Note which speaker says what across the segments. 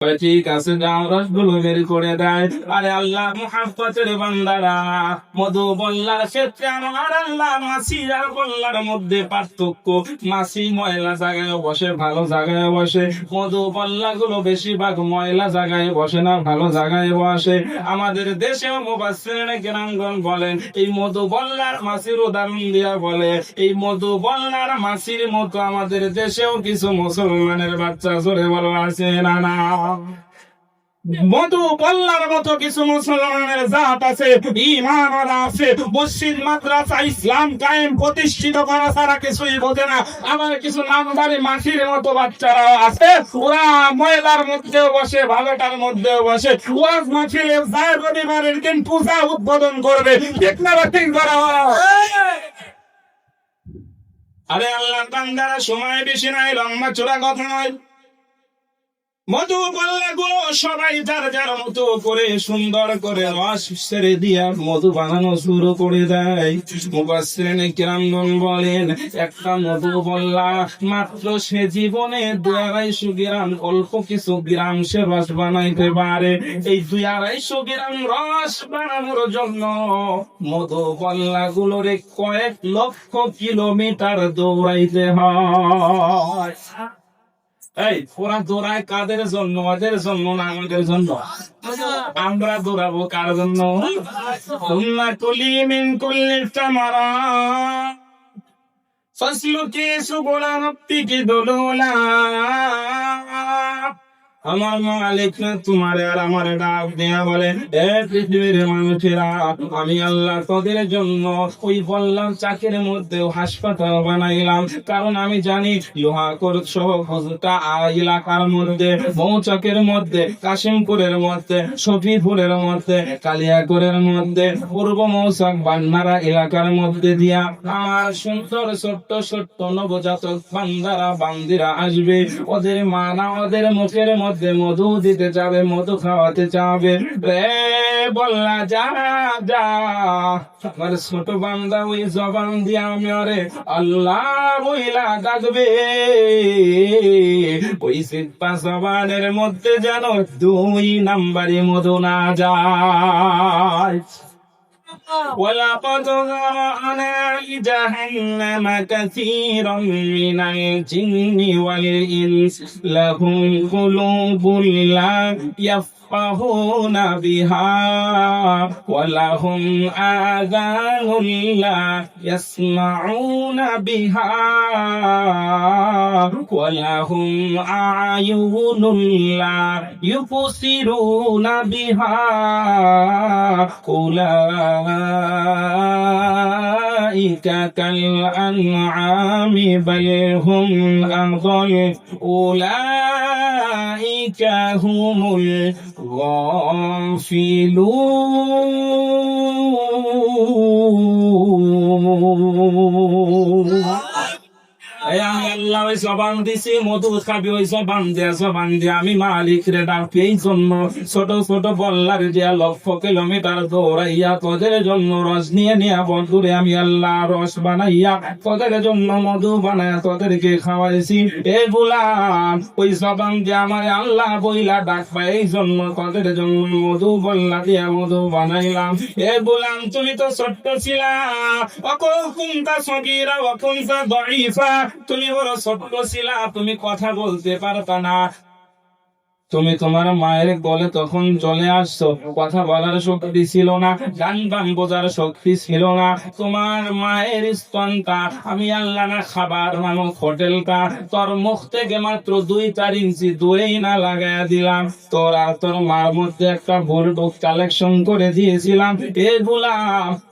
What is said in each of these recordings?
Speaker 1: ঠিক আছে, যাও রসগুলো বের করে দেয়। আরে আল্লাহ মুহাব্বতের বান্দারা, মধু বল্লার ক্ষেত্রে আমার আল্লাহ মাছি আর বল্লার মধ্যে পার্থক্য। মাছি ময়লা জায়গায় বসে, ভালো জায়গায় বসে। মধু বল্লা গুলো বেশিরভাগ ময়লা জায়গায় বসে না, ভালো জায়গায় বসে। আমাদের দেশেও মুফাসসিরিনে কেরামগণ বলেন, এই মধু বল্লার মাছির উদাহরণ দিয়া বলে, এই মধু বল্লার মাছির মতো আমাদের দেশেও কিছু মুসলমানের বাচ্চা জোরে বলো আছে না না? মধু বল্লার মতো কিছু মুসলমানের জাত আছে, ঈমান আছে, মসজিদ মাদ্রাসা ইসলাম কায়েম প্রতিষ্ঠিত করা ছাড়া কিছুই বোঝে না। আবার কিছু নামদারি মাছির মতো বাচ্চারা আছে, ওরা ময়লার মধ্যেও বসে, ভালোটার মধ্যেও বসে। ওয়াজ মাহফিলে যায়, রবিবারের দিন পূজা উদ্বোধন করবে, ঠিক না ঠিক করা। আরে আল্লাহর বান্দারা, সময় বেশি নাই, লম্বা চূড়া কথা নয়। মধু বল্লা গুলো সবাই যার যার মতো করে সুন্দর করে রস ছেড়ে দিয়া মধু বানানো শুরু করে দেয়। মুফাসসিরিনে কেরামগণ বলেন, একটা মধু বল্লা মাত্র সে জীবনে 2-250 গ্রাম, অল্প কিছু গ্রাম সে রস বানাইতে পারে। এই 2-250 গ্রাম রস বানানোর জন্য মধু বল্লা গুলোরে কয়েক লক্ষ কিলোমিটার দৌড়াইতে হয়। এই ওরা দৌড়ায় কাদের জন্য? ওদের জন্য না আমাদের জন্য? আমরা দৌড়াবো কার জন্য? তোমরা কুলি মিন কুল্লি তামারা ফাসলুকি সুবুলা রাব্বিকি দুলুলা। আমার মালিক না তোমারে আর আমার ডাক দেয়া বলে, এ পৃথিবীর মানুষেরা, আমি আল্লাহ তোদের জন্য ওই বললাম চাকের মধ্যেও হাসপাতাল বানাইলাম। কারণ আমি জানি লোহাগড় সহ কতটা এলাকার মধ্যে, মৌচাকের মধ্যে, কাশিমপুরের মধ্যে, শফিপুরের মধ্যে, কালিয়াগড়ের মধ্যে, পূর্ব মৌচাক বান্নারা এলাকার মধ্যে দিয়া আমার সুন্দর ছোট্ট ছোট্ট নবজাতক বান্দারা বান্দিরা আসবে। ওদের মা না ওদের মুখের মধ্যে মধু দিতে যাবে, মধু খাওয়াতে যাবে। রে বল্লা যা যা, আমার ছোট বান্দা ওই জবান দিয়া আমি ওরে আল্লাহ বইলা ডাকবে। ওই সিদ্ধা জবানের মধ্যে যেন 2 নাম্বারি মধু না যায়। ولقد ذرأنا لجهنم كثيرا من الجن والإنس لهم قلوب لا يفقهون بها ولهم آذان لا يسمعون بها ولهم أعين لا يبصرون بها أولئك كالأنعام بل هم أضل أولئك هم الغافلون। আল্লাহ ওই জবান দিছি, মধু খাবি ওই জবান দিয়া, জবান দিয়া আমি মালিক রে ডাকি। এই জন্য ছোট ছোট বল্লার দিয়া লক্ষ কিলোমিটার দৌড়াইয়া তোদের জন্য রস নিয়ে নিয়া বন্ধুরে আমি আল্লাহ রস বানাইয়া তোদের জন্য মধু বানাইয়া তোদেরকে খাওয়াইছি। এগুলা ওই জবান দিয়া আমার আল্লাহ বইলা ডাকবা, এই জন্য তোদের জন্য মধু বল্লা দিয়া মধু বানাইলাম। এগুলাম তুমি তো ছোট্ট ছিলা, অকুন্তা সগীরা অকুন্তা দাঈফা, তুমি বড় ছোট্ট ছিলা, তুমি কথা বলতে পারতা না। তুমি তোমার মায়ের কোলে তখন চলে আসছো, কথা বলার শক্তি ছিল না, গান গান বোঝার শক্তি ছিল না। তোমার মায়ের স্তনটা আমি আল্লাহ না খাবার নামক হোটেলটা তোর মুখ থেকে মাত্র 2-4 ইঞ্চি দূরেই না লাগাইয়া দিলাম। তোর আর তোর মার মধ্যে একটা ভুলটুক কালেকশন করে দিয়েছিলাম। এগুলা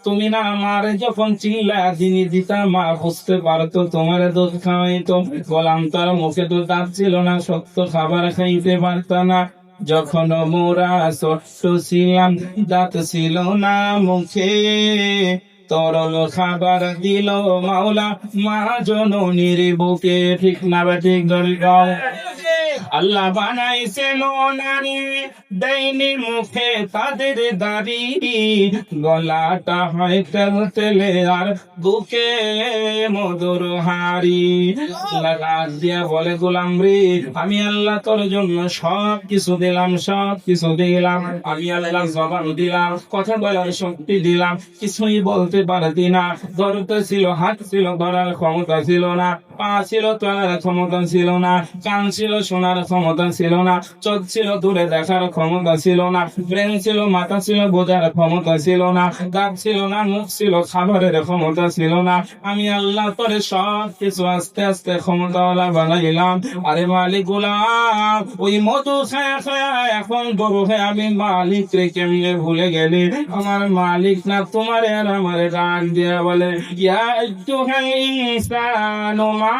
Speaker 1: তুমি না মারে যখন চিল্লা দিনি দিতা, মা বুঝতে পারতো তোমার দুধ খাওয়াইতো। বললাম তোর মুখে তো দাঁত ছিল না, শক্ত খাবার খাইতে পারত না। যখন মোরা ছোট্ট ছিলাম, দাঁত ছিল না মুখে, তরল খাবার দিল মাওলা মা জননীর বুকে। ঠিক না বা ঠিক? আল্লাহ বানাইছেন নারী, দেয়নি মুখে তাদের দাড়ি, গলাটা হয় তেল তেলে আর বুকে মধুর হাড়ি। আল্লাহ ডাক দিয়া বলে, গোলাম রে, আমি আল্লাহ তোর জন্য সব কিছু দিলাম, সব কিছু দিলাম। আমি আল্লাহ জবান দিলাম, কথা বলার শক্তি দিলাম, কিছুই বলতে পারতি না। ধরতে ছিল, হাত ছিল, ধরার ক্ষমতা ছিল না। পা ছিল, চলার ক্ষমতা ছিল না। কান ছিল, শোনার ক্ষমতা ছিল না। চোখ ছিল, দূরে দেখার ক্ষমতা ছিল না। ব্রেন ছিল, মাথা ছিল, বোঝার ক্ষমতা ছিল না। দাঁত ছিল না, মুখ ছিল, খাবারের ক্ষমতা ছিল না। আমি আল্লাহ তোরে সব কিছু আস্তে আস্তে ক্ষমতাওয়ালা বানাইলাম। আরে মালিক গোলাম, ওই মধু খায়া খায়া এখন বড় হয়ে আমি মালিক রে কেমনে ভুলে গেলি? আমার মালিক না তোমার আর আমার ডাক দিয়া বলে, ইয়া আইয়ুহাল ইনসানু মা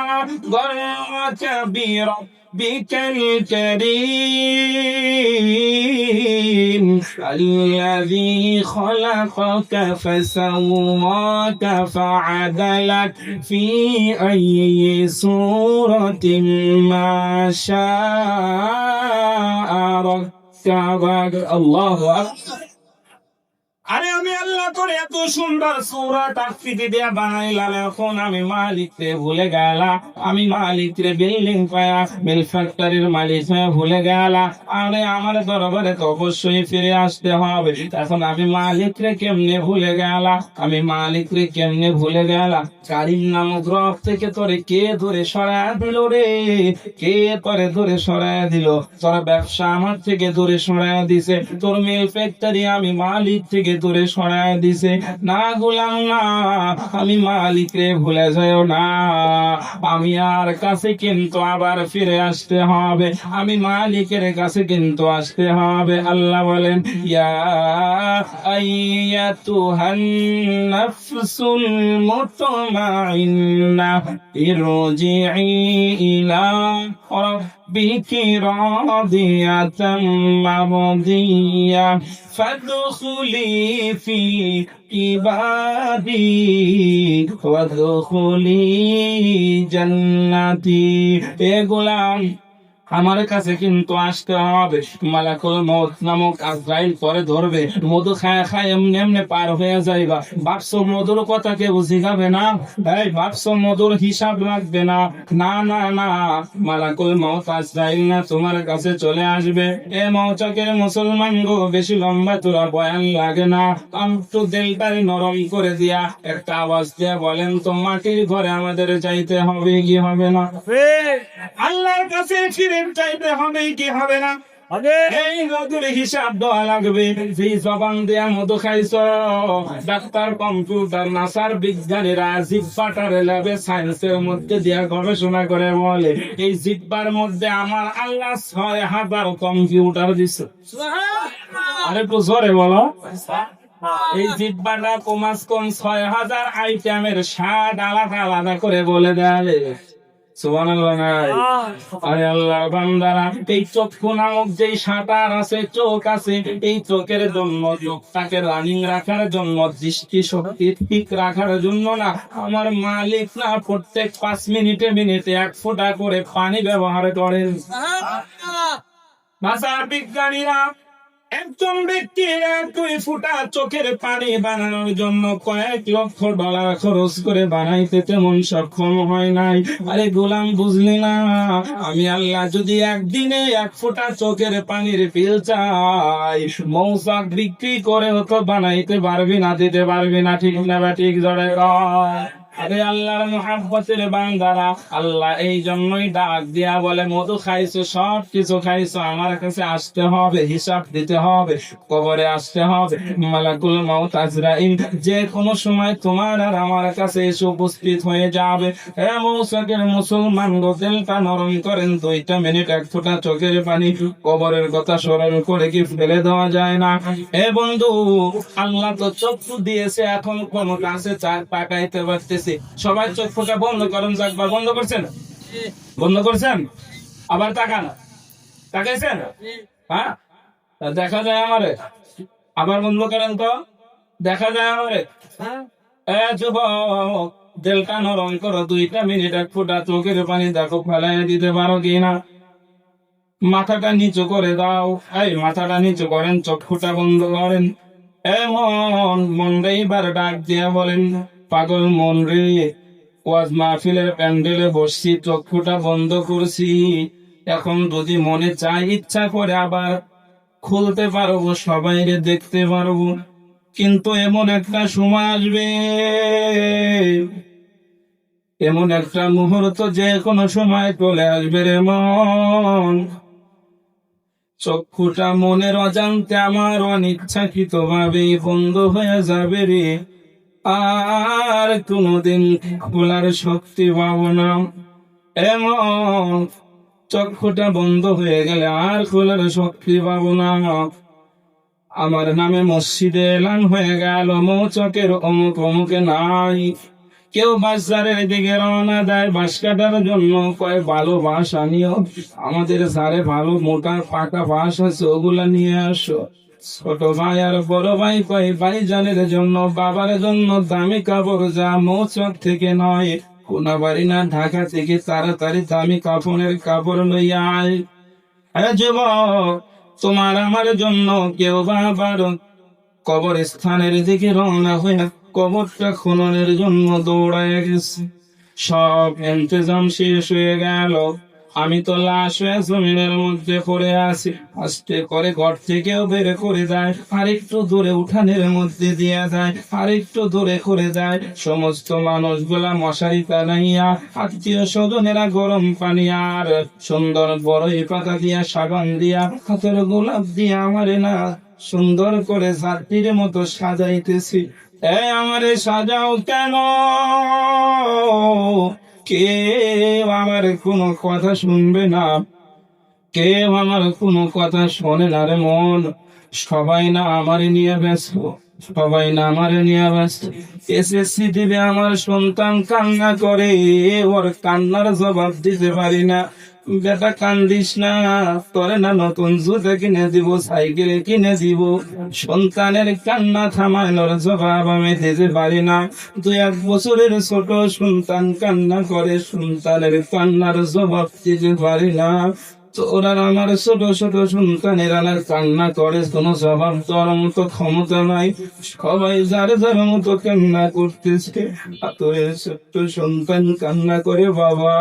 Speaker 1: গররাকা বিরাব্বিকাল কারীম আল্লাযী খালাকাকা ফাসাওয়াকা ফাআদালাক ফি আইয়ি সূরাতিন মা শাআ রাক্কাবাক। আল্লাহু আকবার। আরে আমি আল্লাহ তোর এত সুন্দর সূরাত আকৃতি দিয়ে বানাইলাম, এখন আমি মালিক রে ভুলে গেলাম। আমি মালিক রে বিল্ডিং পায়া মিল ফ্যাক্টরির মালিক হয়ে ভুলে গেলাম। আরে আমার দরবারে তো অবশ্যই ফিরে আসতে হবে। এখন আমি মালিক রে কেমনে ভুলে গেলাম? আমি মালিক রে কেমনে ভুলে গেলাম? কারিম নামক রব থেকে তোরে কে ধরে সরায় দিল রে? কে তোরে ধরে সরায় দিল? তোর ব্যবসা আমার থেকে দূরে সরায় দিছে, তোর মিল ফ্যাক্টরি আমি মালিক থেকে দূরে সরায় দিছে। না গোলাম না, আমি মালিক রে ভুলে যাও না। আমি আর কাছে কিন্তু আবার ফিরে আসতে হবে, আমি মালিকের কাছে কিন্তু আসতে হবে। আল্লাহ বলেন, ইয়া আইয়াতুহান নাফসুল মুতমাইন্নাহ ইরজিই ইলা রাব্বিকি রাদিয়াতাম মারদিয়া ফাদখুলি ফি ইবাদি ওয়াদখুলি জান্নাতি। এ গোলাম, আমার কাছে কিন্তু আসতে হবে। মালাকুল মউত নামক আজরাইল পরে ধরবে, মধু খায় খায় এমনি এমনি পার হয়ে যাইবা। বাক্স মধুর কথা কেউ শিখাবে না, এই বাক্স মধুর হিসাব রাখবে না। না না না, মালাকুল মউত আজরাইল না তোমার কাছে চলে আসবে। এ মৌচাকের মুসলমান গো, বেশি লম্বা তোরা বয়ান লাগে না, একটু দিলটারে নরম করে দিয়া একটা আওয়াজ দিয়া বলেন তো, মাটির ঘরে আমাদের যাইতে হবে কি হবে না? আল্লাহর কাছে ফিরে চাইতে হবে কি হবে না? এই মধুর হিসাব দেওয়া লাগবে। যে জবান দেয়া মধু খাইছ, ডাক্তার, কম্পিউটার, নাসার বিজ্ঞানীরা জিব্বাটার ল্যাবে সায়েন্সের মধ্যে দিয়া গবেষণা করে বলে, এই জিব্বার মধ্যে আমার আল্লাহ ৬,০০০ কম্পিউটার দিছে। আরে একটু জোরে বলো। এই জিব্বাটা কমাস কম ৬,০০০ আইটেমের স্বাদ আলাদা আলাদা করে বলে দেয়। সুবহানাল্লাহ নাই? আরে আল্লাহ বান্দারা, এই চক্ষু নামক যে সাঁতার আছে, চোখ আছে, এই চোখের জন্য, চোখটাকে রানিং রাখার জন্য, দৃষ্টি শক্তি ঠিক রাখার জন্য না আমার মালিক না প্রত্যেক ৫ মিনিটে মিনিটে ১ ফোঁটা করে পানি ব্যবহার করেন। ভাষা বিজ্ঞানীরা একজন ব্যক্তির ২ ফোঁটা চোখের পানি বানানোর জন্য কয়েক লক্ষ ডলার খরচ করে বানাইতে তেমন সক্ষম হয় নাই। আরে গোলাম বুঝলি না, আমি আল্লাহ যদি একদিনে ১ ফোঁটা চোখের পানির বিল চাই, মৌচাক বিক্রি করে হতো বানাইতে পারবি না, দিতে পারবি না। ঠিক না বা ঠিক জড়ে কয়? আরে আল্লাহর মুহাব্বতের বান্দারা, আল্লাহ এই জন্যই ডাক দিয়া বলে, মধু খাইছো, সব কিছু খাইছো, আমার কাছে আসতে হবে, হিসাব দিতে হবে, কবরে আসতে হবে। মালাকুল মউত আজরাইল যে কোনো সময় তোমার আর আমার কাছে এসে উপস্থিত হয়ে যাবে। হে মৌচাকের মুসলমান গো, দিলটা নরম করেন, ২টা মিনিট ১ ফোঁটা চোখের পানি কবরের কথা স্মরণ করে কি ফেলে দেওয়া যায় না? হে বন্ধু, আল্লাহ তো চক্ষু দিয়েছে, এখন কোন কাছে তাকাইতে পারতেছে। সবাই চোখ ফোঁটা বন্ধ করেন, একবার বন্ধ করছেন, বন্ধ করছেন, আবার তাকান, তাকাইছেন? হ্যাঁ, দেখা যায় আমারে, আবার বন্ধ করেন তো, দেখা যায় আমারে? এ যুবক, দিলটা নরম করো, ২টা মিনিট ১ ফোঁটা চোখের পানি দেখো ফেলাই দিতে পারো কিনা। মাথাটা নিচু করে দাও, এই মাথাটা নিচু করেন, চক্ষুটা বন্ধ করেন। এমন মন রে এবার ডাক দিয়া বলেন, পাগল মন রে, ওয়াজ মাহফিলের প্যান্ডেলে বসছি, চক্ষুটা বন্ধ করছি, এখন যদি মনে চায় ইচ্ছা করে আবার খুলতে পারবো, সবাই দেখতে পারবো, কিন্তু এমন একটা সময় আসবে, এমন একটা মুহূর্ত যে কোনো সময় চলে আসবে রে মন, চক্ষুটা মনের অজান্তে আমার অনিচ্ছাকৃত ভাবে বন্ধ হয়ে যাবে রে, আর কোনোদিন খোলার শক্তি পাবো না। এমন চক্ষুটা বন্ধ হয়ে গেলে আর খোলার শক্তি পাবো না। আমার নামে মসজিদে এলান হয়ে গেল, মৌচকের অমুক অমুকে নাই। কেউ বাজারের দিকে রওনা দেয় বাঁশ কাটার জন্য, কয় ভালো বাঁশ আনিও, আমাদের সারে ভালো মোটা পাকা বাঁশ আছে, ওগুলা নিয়ে আসো। ছোট ভাই আর বড় ভাই কয় ভাইজানের জন্য, বাবার জন্য দামি কাপড় যা মৌচক থেকে নয়, কোনাবাড়ি না ঢাকা থেকে তাড়াতাড়ি দামি কাপড়ের কাপড় লইয়া আয়। যুবক, তোমার আমার জন্য কেউ বা আবার কবরস্থানের দিকে রওনা হয়ে কবরটা খননের জন্য দৌড়ায় গেছে। সব ইন্তজাম শেষ হয়ে গেল, আমি তো লাশ হয়ে জমিনের মধ্যে পড়ে আছি। আস্তে করে ঘর থেকেও বের করে দেয়, আরেকটু দূরে উঠানের মধ্যে দিয়ে যায়, আরেকটু দূরে করে দেয়। সমস্ত মানুষগুলা মশারি টানাইয়া, আত্মীয় স্বজনেরা গরম পানি আর সুন্দর বড়ই পাতা দিয়া, সাবান দিয়া, হাতের গোলাপ দিয়া আমারে না সুন্দর করে জাতির মতো সাজাইতেছি। আমারে সাজাও কেন, কেউ আমার কোনো কথা শুনবে না, কেউ আমার কোনো কথা শোনে না রে মন, সবাই না আমারে নিয়ে ব্যস্ত, সবাই না আমারে নিয়ে ব্যস্ত। এসএসসি দিবে আমার সন্তান কান্না করে, ওর কান্নার জবাব দিতে পারি না। বেটা কান্দিস না, তোরে না নতুন জুতো কিনে দিব, সাইকেল কিনে দিব, সন্তানের কান্না থামানোর জবাব আমি দিতে পারি না। 2-1 বছরের ছোট সন্তান কান্না করে, সন্তানের কান্নার জবাব দিতে পারি না। তোরা আমার ছোট ছোট সন্তানেরা না কান্না করে, কোনো জবাব দেওয়ার মতো ক্ষমতা নাই, সবাই যার যার মতো কান্না করতেছে। তোর ছোট্ট সন্তান কান্না করে, বাবা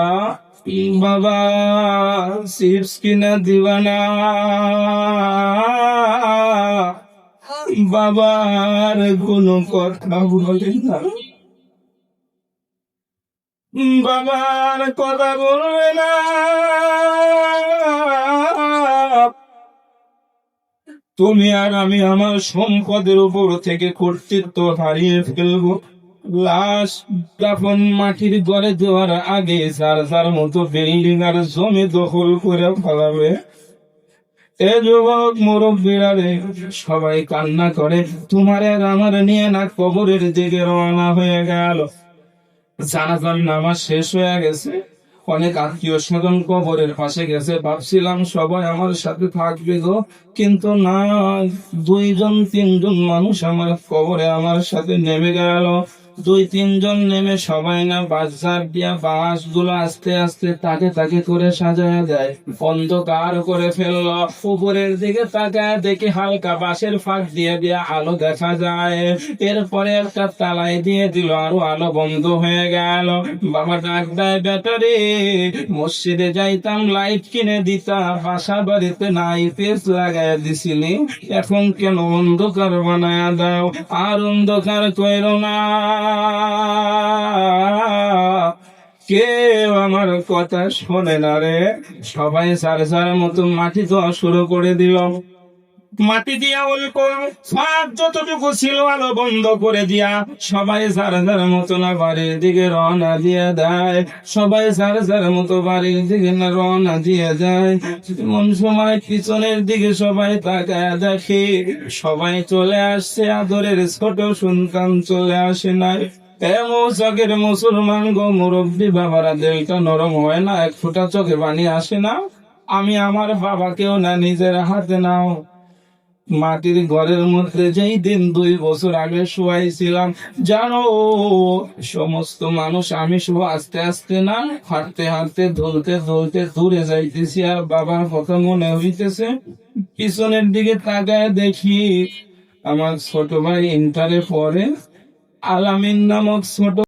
Speaker 1: বাবা চিপস কিনা দিবা না, বাবার কোনো কথা বলে না, বাবার কথা বলবে না। তুমি আর আমি আমার সম্পদের উপর থেকে কর্তৃত্ব হারিয়ে ফেলবো। লাশ দাফন মাটির ঘরে দেওয়ার আগে যার যার মতো বিল্ডিং আর জমি দখল করে ফেলাবে। এ যুবক মুরব্বীরা রে, সবাই কান্না করে, তোমার আর আমার নিয়ে না কবরের দিকে রওনা হয়ে গেল। জানাজার নামাজ শেষ হয়ে গেছে, অনেক আত্মীয় স্বজন কবরের পাশে গেছে, ভাবছিলাম সবাই আমার সাথে থাকবে গো, কিন্তু না, 2-3 জন মানুষ আমার কবরে আমার সাথে নেমে গেল। 2-3 জন নেমে সবাই না বাজার দিয়া বাঁশ গুলো আস্তে আস্তে তাকে তাকে করে সাজায় দেয়, অন্ধকার করে ফেললো। উপরের দিকে তাকায় দেখি হালকা বাঁশের ফাঁক দিয়ে দিয়ে আলো দেখা যায়, এরপরে একটা তালাই দিয়ে দিল, আরো আলো বন্ধ হয়ে গেল। বাবা ডাক দেয়, ব্যাটারি মসজিদে যাইতাম লাইট কিনে দিতাম, বাসা বাড়িতে নাই পেস লাগাই দিছিলি, এখন কেন অন্ধকার বানায় দাও, আর অন্ধকার কইরো না। কেউ আমার কথা শোনে না রে, সবাই যার যার মতো মাটি দেওয়া শুরু করে দিল। মাটি দিয়া অল্প ফাঁক যতটুকু ছিল আলো বন্ধ করে দিয়া সবাই যার যার মতো না বাড়ির দিকে রওনা দিয়ে দেয়, সবাই যার যার মতো বাড়ির দিকে না রওনা দিয়ে যায়। এমন সময় পিছনের দিকে সবাই তাকায় দেখে সবাই চলে আসছে, আদরের ছোট সন্তান চলে আসে নাই। চোখের মুসলমান গো মুরব্বী বাবারা, দিলটা নরম হয় না, এক ফোঁটা চোখে পানি আসে না। আমি আমার বাবাকেও না নিজের হাতে নাও মাটির ঘরের মধ্যে যেই দিন 2 বছর আগে শোয়াইছিলাম, জানো সমস্ত মানুষ আমি শুভ আস্তে আস্তে না হাঁটতে হাঁটতে ধুলতে ধুলতে দূরে যাইতেছি, আর বাবার কথা মনে হইতেছে। পিছনের দিকে তাকায় দেখি আমার ছোট ভাই ইন্টারে পড়ে, আলামিন নামক ছোট